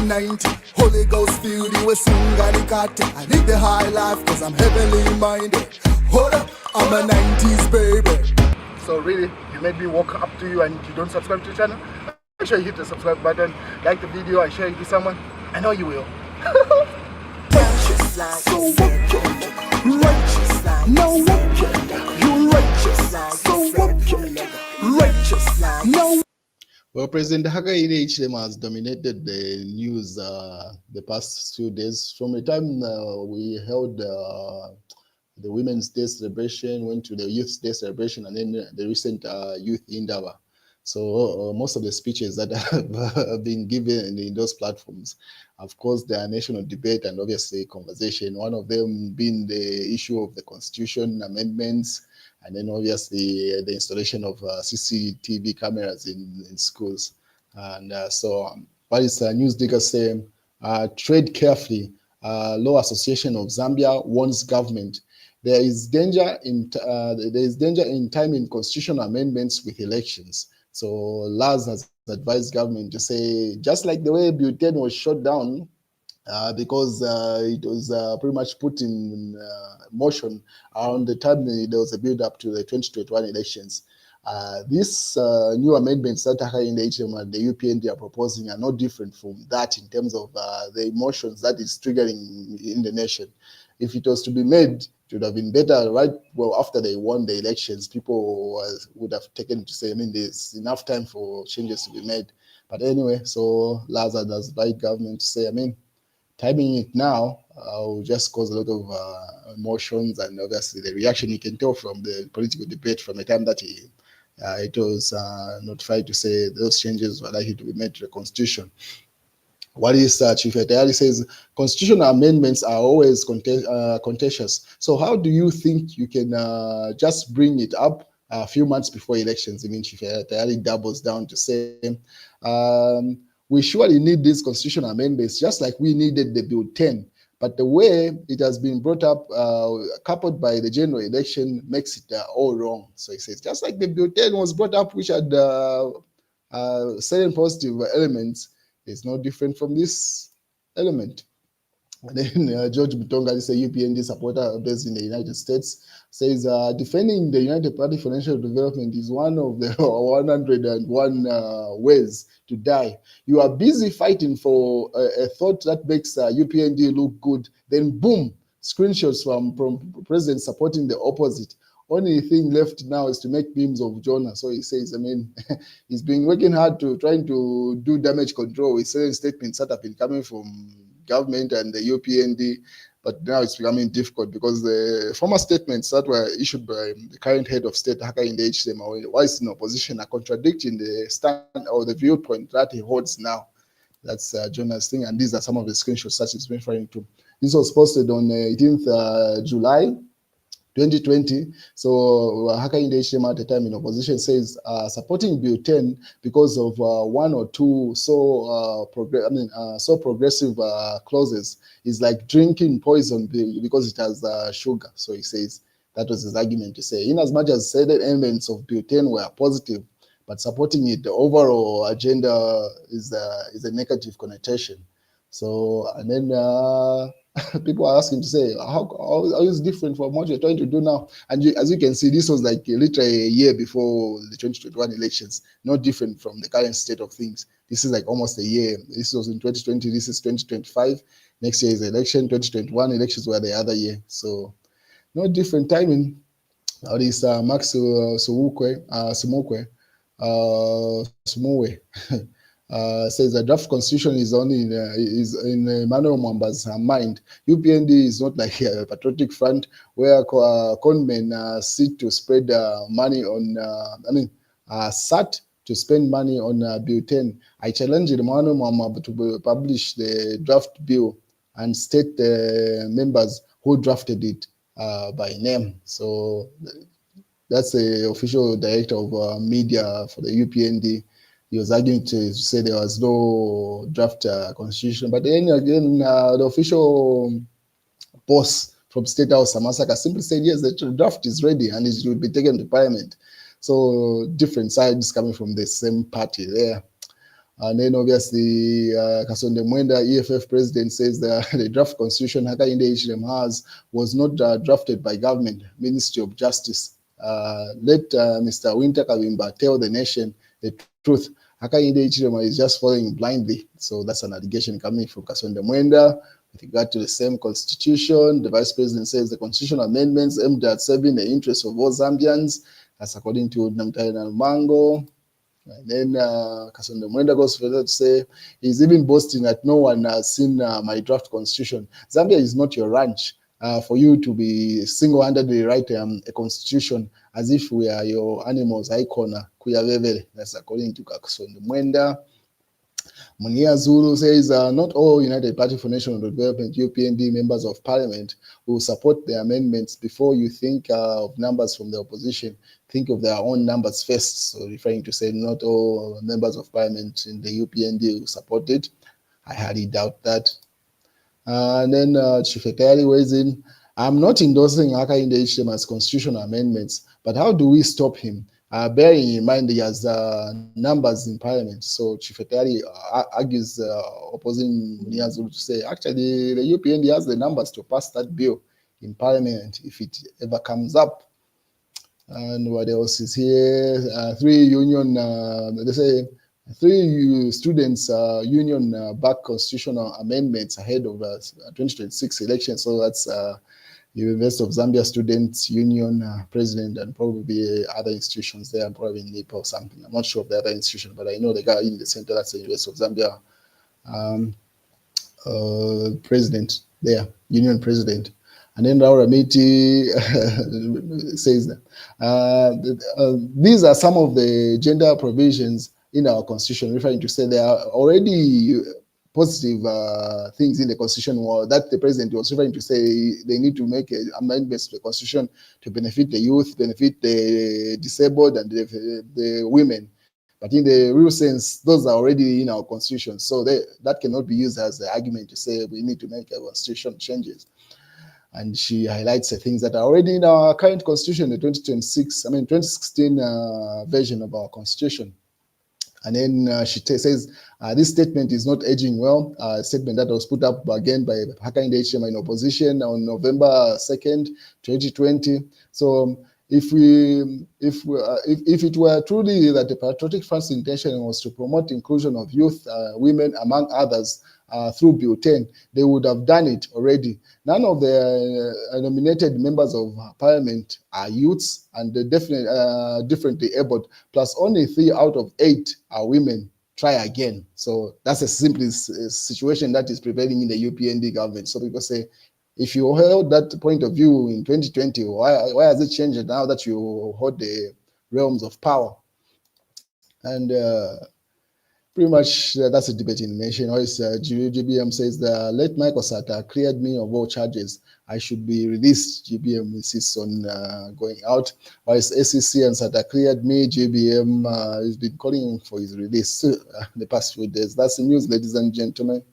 90. Holy Ghost filled you with Sunganikate. I live the high life cause I'm heavenly minded. Hold up, I'm a 90s baby. So really, you made me walk up to you and you don't subscribe to the channel? Make sure you hit the subscribe button, like the video and share it with someone. I know you will. Righteous like so wicked, righteous like no wicked. You righteous like so wicked, righteous like no. Well, President Hakainde Hichilema has dominated the news the past few days. From the time we held the Women's Day celebration, went to the Youth Day celebration, and then the recent Youth Indawa. So most of the speeches that have been given in those platforms have caused the national debate and obviously conversation. One of them being the issue of the constitution amendments, and then obviously the installation of CCTV cameras in schools. And what is Newsdigger saying? Tread carefully. Law Association of Zambia warns government. There is danger in timing constitutional amendments with elections. So Laz has advised government to say, just like the way Butane was shut down because it was pretty much put in motion around the time there was a build-up to the 2021 elections. These new amendments that Hakainde Hichilema and the UPND are proposing are not different from that in terms of the emotions that is triggering in the nation. If it was to be made, it would have been better after they won the elections. People would have taken to say, I mean, there's enough time for changes to be made. But anyway, so Lazard has advised government to say, I mean, timing it now will just cause a lot of emotions, and obviously the reaction you can tell from the political debate from the time that it was notified to say those changes were likely to be made to the constitution. What is Chief Etayali says, constitutional amendments are always contentious. So how do you think you can just bring it up a few months before elections? I mean, Chief Etayali doubles down to say, we surely need these constitutional amendments just like we needed the Bill 10. But the way it has been brought up, coupled by the general election, makes it all wrong. So he says, just like the Bill 10 was brought up, which had certain positive elements, it's no different from this element. And then George Mutonga, this is a UPND supporter based in the United States, says defending the United Party for National Development is one of the 101 ways to die. You are busy fighting for a thought that makes UPND look good, then boom, screenshots from president supporting the opposite. Only thing left now is to make memes of Jonah. So he says, I mean, he's been working hard to trying to do damage control with certain statements that have been coming from government and the UPND, but now it's becoming difficult because the former statements that were issued by the current head of state, Hakainde Hichilema, while he's in opposition, are contradicting the stand or the viewpoint that he holds now. That's Jonah's thing, and these are some of the screenshots that he's referring to. This was posted on 18th July 2020. So Hakainde Hichilema at the time in opposition says supporting Bill 10 because of one or two so progressive clauses is like drinking poison because it has sugar. So he says that was his argument to say, in as much as certain elements of Bill 10 were positive, but supporting it, the overall agenda is a negative connotation. So, and then people are asking to say, how is it different from what you're trying to do now? And as you can see, this was like literally a year before the 2021 elections, not different from the current state of things. This is like almost a year. This was in 2020, this is 2025. Next year is the election, 2021 elections were the other year. So, no different timing. Now this Max Sumukwe, says the draft constitution is only in Emmanuel Mwamba's mind. UPND is not like a patriotic front where conmen sit to spread money on, sat to spend money on Bill 10. I challenge Emmanuel Mwamba to publish the draft bill and state the members who drafted it by name. So that's the official director of media for the UPND. He was arguing to say there was no draft constitution. But then again, the official boss from State House, Samasaka, simply said, yes, the draft is ready and it will be taken to Parliament. So different sides coming from the same party there. And then obviously, Kasonde Mwenda, EFF president, says that the draft constitution Hakainde Hichilema has was not drafted by government, Ministry of Justice. Let Mr. Winter Kavimba tell the nation the truth. Hakainde Hichilema is just following blindly. So that's an allegation coming from Kasonde Mwenda. With regard to the same constitution, the vice president says the constitutional amendments aimed at serving the interests of all Zambians. That's according to Namtaina Mango. And then Kasonde Mwenda goes further to say he's even boasting that no one has seen my draft constitution. Zambia is not your ranch for you to be single-handedly write a constitution as if we are your animals. That's according to Kasonde Mwenda. Munia Zulu says not all United Party for National Development UPND members of parliament will support the amendments. Before you think of numbers from the opposition, think of their own numbers first. So referring to say not all members of parliament in the UPND will support it. I highly doubt that. And then Chifetari weighs in, I'm not endorsing Hakainde Hichilema's constitutional amendments, but how do we stop him? Bearing in mind he has numbers in parliament. So Chifetari argues opposing Munia Zulu to say, actually, the UPND has the numbers to pass that bill in parliament if it ever comes up. And what else is here? Three students union back constitutional amendments ahead of 2026 election. So that's University of Zambia Students Union president and probably other institutions there, probably NIP or something. I'm not sure of the other institution, but I know the guy in the center, that's the University of Zambia president there, union president. And then Laura Miti says that these are some of the gender provisions in our constitution, referring to say there are already positive things in the constitution that the president was referring to say they need to make amendments to the constitution to benefit the youth, benefit the disabled and the women. But in the real sense, those are already in our constitution. So that cannot be used as the argument to say we need to make a constitution changes. And she highlights the things that are already in our current constitution, the 2016 version of our constitution. And then she says, this statement is not aging well, a statement that was put up again by Hakainde Hichilema in opposition on November 2nd, 2020. So if it were truly that the Patriotic Front's intention was to promote inclusion of youth, women, among others, through Bill 10, they would have done it already. None of the nominated members of parliament are youths and they're differently abled, plus only 3 out of 8 are women. Try again. So that's a simple situation that is prevailing in the UPND government. So people say, if you held that point of view in 2020, why has it changed now that you hold the realms of power? And pretty much that's a debate in the nation. GBM says that let Michael Sata cleared me of all charges. I should be released. GBM insists on going out. While SEC and Sata cleared me, GBM has been calling for his release the past few days. That's the news, ladies and gentlemen.